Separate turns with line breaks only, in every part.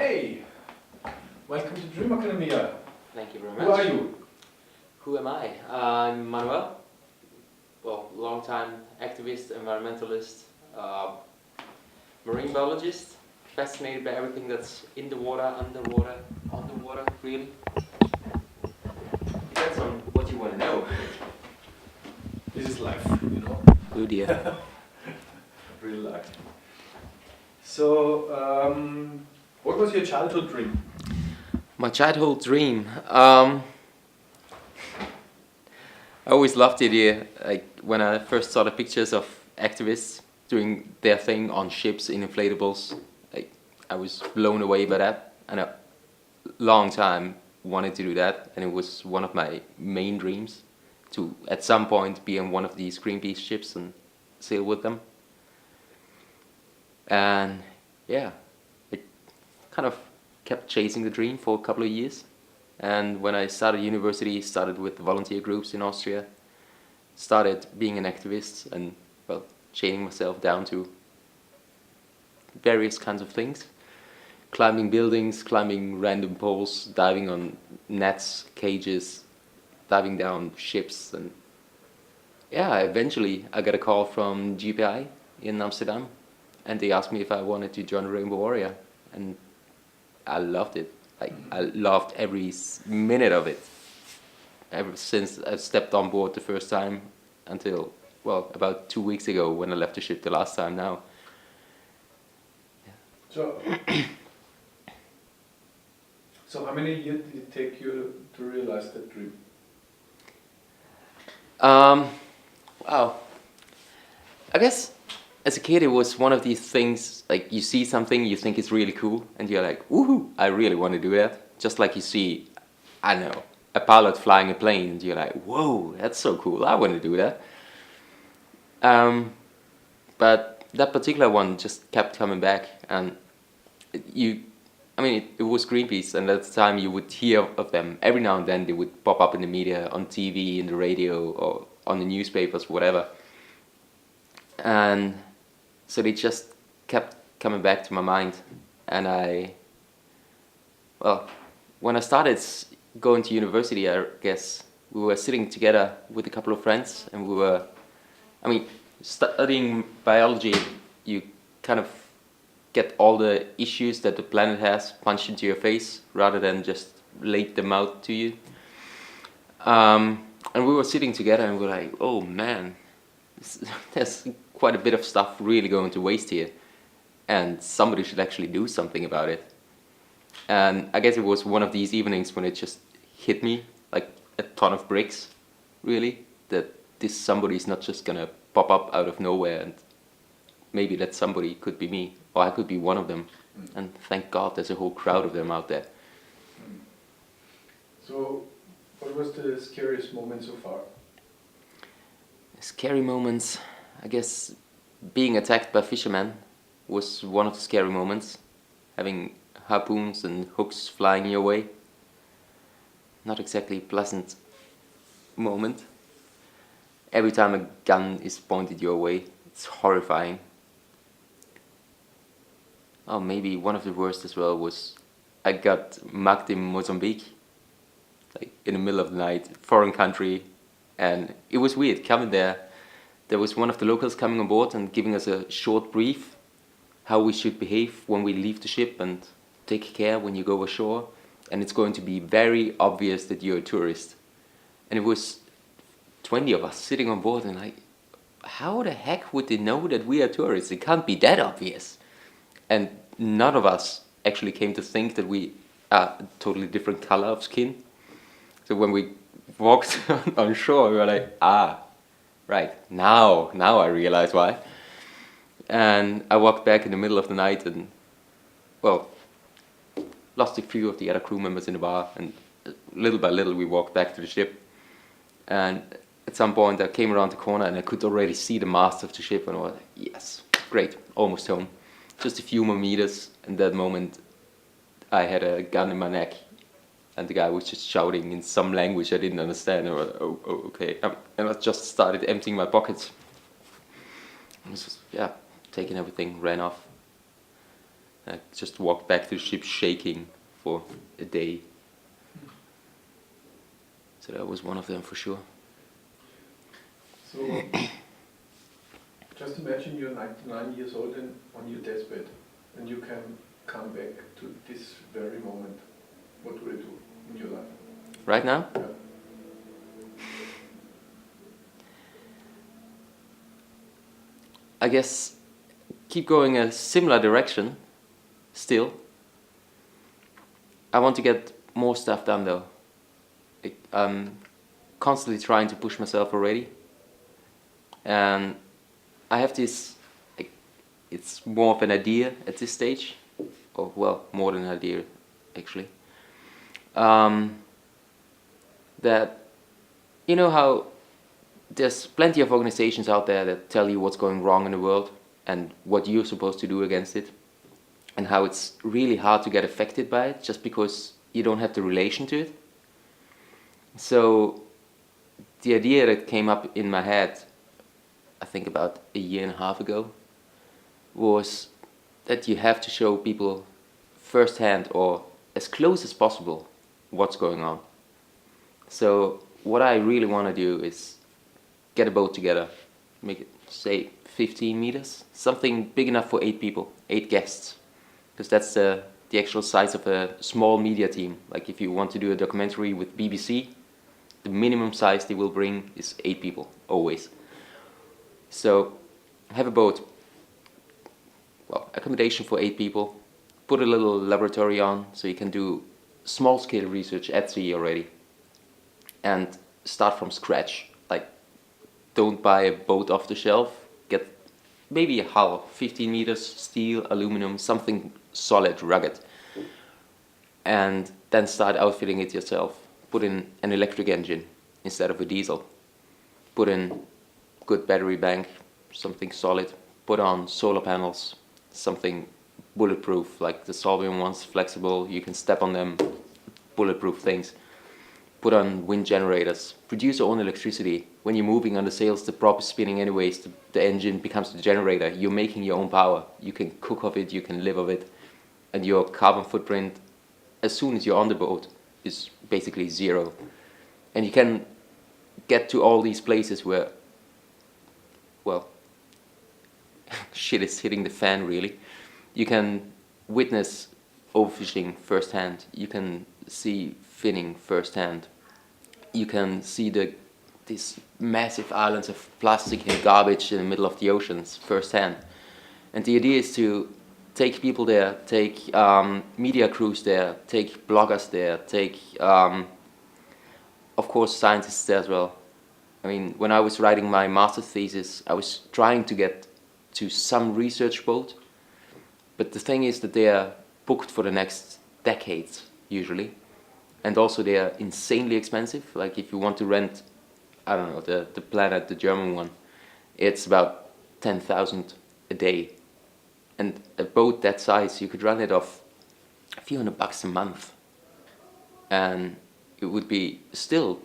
Hey, welcome to Dream Academia.
Thank you very much.
Who are you?
Who am I? I'm Manuel. Well, long-time activist, environmentalist, marine biologist, fascinated by everything that's in the water, underwater, really. Depends on what you want to know.
This is life, you know.
Oh dear.
Real life. So, what was your childhood dream?
My childhood dream. I always loved the idea, like when I first saw the pictures of activists doing their thing on ships in inflatables. Like, I was blown away by that, and a long time wanted to do that, and it was one of my main dreams to at some point be on one of these Greenpeace ships and sail with them. And yeah, I kind of kept chasing the dream for a couple of years. And when I started university, started with volunteer groups in Austria, started being an activist and, well, chaining myself down to various kinds of things. Climbing buildings, climbing random poles, diving on nets, cages, diving down ships. And yeah, eventually I got a call from GPI in Amsterdam, and they asked me if I wanted to join Rainbow Warrior, and I loved it. Like, I loved every minute of it. Ever since I stepped on board the first time until, well, about 2 weeks ago when I left the ship the last time now.
So, so how many years did it take you to realize that dream?
Wow. I guess as a kid it was one of these things, like you see something you think is really cool and you're like, woohoo, I really want to do that. Just like you see, I don't know, a pilot flying a plane and you're like, whoa, that's so cool, I want to do that. But that particular one just kept coming back, and it was Greenpeace, and at the time you would hear of them. Every now and then they would pop up in the media, on TV, in the radio, or on the newspapers, whatever. And so they just kept coming back to my mind. And when I started going to university, I guess we were sitting together with a couple of friends, and we were, studying biology, you kind of get all the issues that the planet has punched into your face rather than just laid them out to you. And we were sitting together and we were like, oh man, there's quite a bit of stuff really going to waste here, and somebody should actually do something about it. And I guess it was one of these evenings when it just hit me like a ton of bricks, really, that this somebody is not just gonna pop up out of nowhere, and maybe that somebody could be me, or I could be one of them. And thank God there's a whole crowd of them out there.
So, what was the scariest moment so far?
Scary moments, I guess being attacked by fishermen was one of the scary moments. Having harpoons and hooks flying your way. Not exactly a pleasant moment. Every time a gun is pointed your way, it's horrifying. Oh, maybe one of the worst as well was I got mugged in Mozambique, like in the middle of the night, foreign country, and it was weird coming there. There was one of the locals coming on board and giving us a short brief how we should behave when we leave the ship and take care when you go ashore, and it's going to be very obvious that you're a tourist. And it was 20 of us sitting on board, and like, how the heck would they know that we are tourists? It can't be that obvious. And none of us actually came to think that we are a totally different color of skin. So when we walked on shore, we were like, right, now I realize why. And I walked back in the middle of the night and, well, lost a few of the other crew members in the bar, and little by little we walked back to the ship. And at some point I came around the corner and I could already see the mast of the ship, and I was like, yes, great, almost home. Just a few more meters, and that moment I had a gun in my neck, and the guy was just shouting in some language I didn't understand. I was like, oh, okay. And I just started emptying my pockets. I was just, taking everything, ran off. I just walked back to the ship shaking for a day. So that was one of them for sure.
So, just imagine you're 99 years old and on your deathbed, and you can come back to this very moment. What would you do in your life?
Right now?
Yeah.
I guess keep going a similar direction still. I want to get more stuff done though. I'm constantly trying to push myself already. And I have this, it's more of an idea at this stage, or well, more than an idea actually. That, you know how there's plenty of organizations out there that tell you what's going wrong in the world and what you're supposed to do against it, and how it's really hard to get affected by it just because you don't have the relation to it. So the idea that came up in my head, I think about a year and a half ago, was that you have to show people firsthand or as close as possible what's going on. So what I really want to do is get a boat together, make it, say, 15 meters, something big enough for 8 people, 8 guests, because that's the actual size of a small media team. Like if you want to do a documentary with BBC, the minimum size they will bring is 8 people, always. So have a boat, well, accommodation for 8 people, put a little laboratory on so you can do small scale research at sea already, and start from scratch. Like, don't buy a boat off the shelf, get maybe a hull, 15 meters, steel, aluminum, something solid, rugged, and then start outfitting it yourself. Put in an electric engine instead of a diesel, put in good battery bank, something solid, put on solar panels, something bulletproof, like the Solvium ones, flexible, you can step on them, bulletproof things. Put on wind generators, produce your own electricity. When you're moving on the sails, the prop is spinning anyways, the engine becomes the generator, you're making your own power. You can cook of it, you can live of it, and your carbon footprint, as soon as you're on the boat, is basically zero. And you can get to all these places where, well, shit is hitting the fan really. You can witness overfishing firsthand, you can see finning firsthand, you can see these massive islands of plastic and garbage in the middle of the oceans firsthand. And the idea is to take people there, take media crews there, take bloggers there, take, of course, scientists there as well. I mean, when I was writing my master's thesis, I was trying to get to some research boat, but the thing is that they are booked for the next decades, usually. And also they are insanely expensive. Like if you want to rent, I don't know, the Planet, the German one, it's about 10,000 a day. And a boat that size, you could run it off a few $100 a month. And it would be still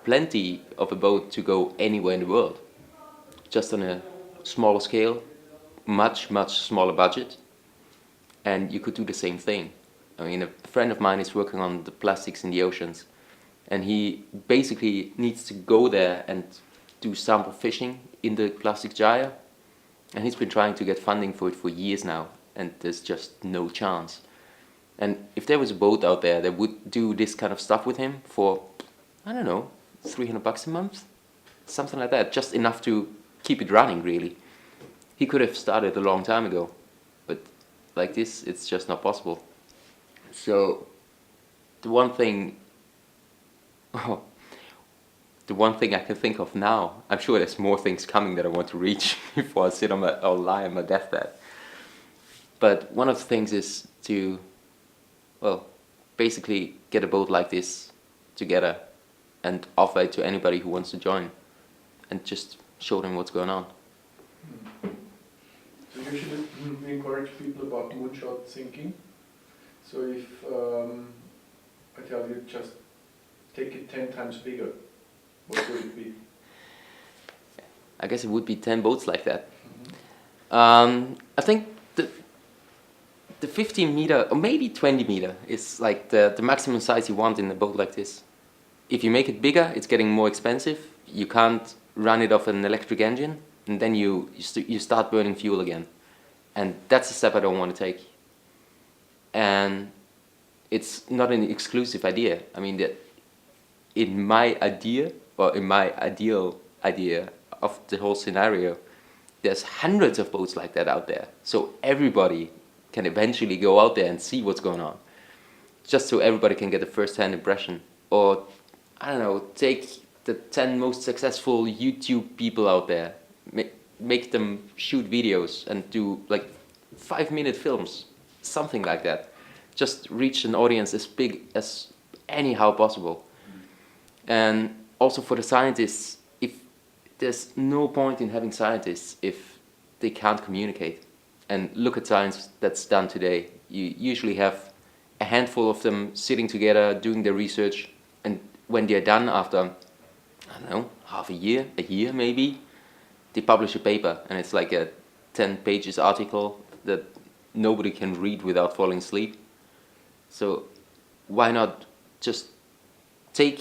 plenty of a boat to go anywhere in the world. Just on a smaller scale, much smaller budget. And you could do the same thing. I mean, a friend of mine is working on the plastics in the oceans, and he basically needs to go there and do sample fishing in the plastic gyre, and he's been trying to get funding for it for years now, and there's just no chance. And if there was a boat out there that would do this kind of stuff with him for, I don't know, $300 a month? Something like that, just enough to keep it running, really. He could have started a long time ago, but like this, it's just not possible. So, the one thing I can think of now, I'm sure there's more things coming that I want to reach before I sit on or lie on my deathbed. But one of the things is to, well, basically get a boat like this together and offer it to anybody who wants to join, and just show them what's going on.
So usually we encourage people about moonshot thinking. So if I tell you just take it 10 times bigger, what would it be?
I guess it would be 10 boats like that. I think the the 15 meter or maybe 20 meter is like the maximum size you want in a boat like this. If you make it bigger, it's getting more expensive. You can't run it off an electric engine, and then you start burning fuel again. And that's a step I don't want to take. And it's not an exclusive idea. I mean, that in my idea, or in my ideal idea of the whole scenario, there's hundreds of boats like that out there. So everybody can eventually go out there and see what's going on. Just so everybody can get a first-hand impression. Or, I don't know, take the 10 most successful YouTube people out there, make them shoot videos and do like 5-minute films, something like that. Just reach an audience as big as anyhow possible. And also for the scientists, if there's no point in having scientists if they can't communicate. And look at science that's done today. You usually have a handful of them sitting together, doing their research, and when they're done after, I don't know, half a year maybe, they publish a paper, and it's like a 10 pages article that nobody can read without falling asleep. So why not just take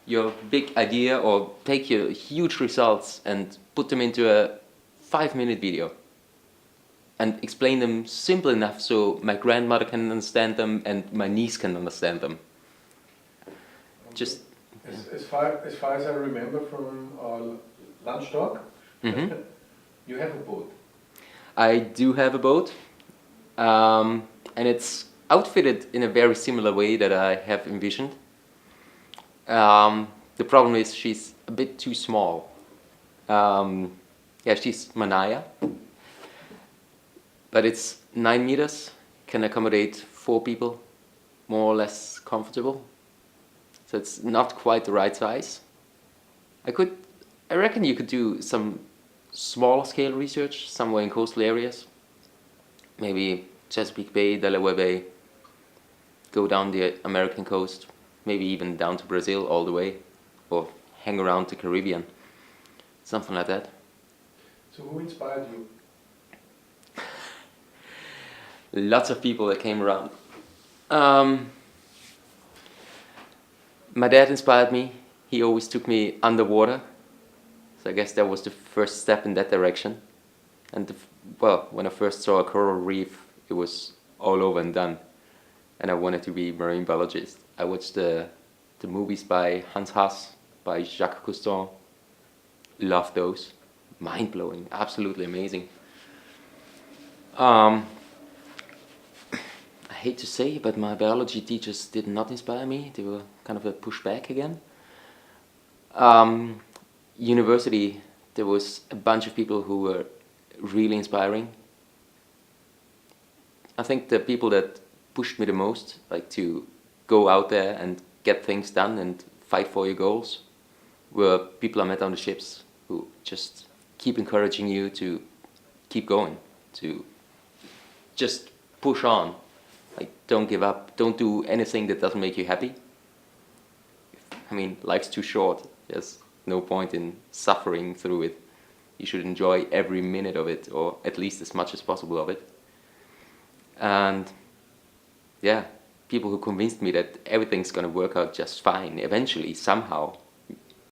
your big idea or take your huge results and put them into a 5-minute video and explain them simple enough so my grandmother can understand them and my niece can understand them. Just
as far as I remember from our lunch talk, you have a boat.
I do have a boat, and it's outfitted in a very similar way that I have envisioned. The problem is she's a bit too small. Yeah, she's Manaya, but it's 9 meters, can accommodate 4 people, more or less comfortable. So it's not quite the right size. I reckon you could do some smaller scale research somewhere in coastal areas. Maybe Chesapeake Bay, Delaware Bay, go down the American coast, maybe even down to Brazil all the way, or hang around the Caribbean, something like that.
So who inspired you?
Lots of people that came around. My dad inspired me. He always took me underwater. So I guess that was the first step in that direction. And well, when I first saw a coral reef, it was all over and done. And I wanted to be a marine biologist. I watched the movies by Hans Haas, by Jacques Cousteau. Loved those. Mind-blowing, absolutely amazing. I hate to say, but my biology teachers did not inspire me. They were kind of a pushback again. University, there was a bunch of people who were really inspiring. I think the people that pushed me the most, like to go out there and get things done and fight for your goals, were people I met on the ships who just keep encouraging you to keep going, to just push on. Like, don't give up, don't do anything that doesn't make you happy. I mean, life's too short. There's no point in suffering through it. You should enjoy every minute of it, or at least as much as possible of it. And yeah, people who convinced me that everything's gonna work out just fine, eventually, somehow.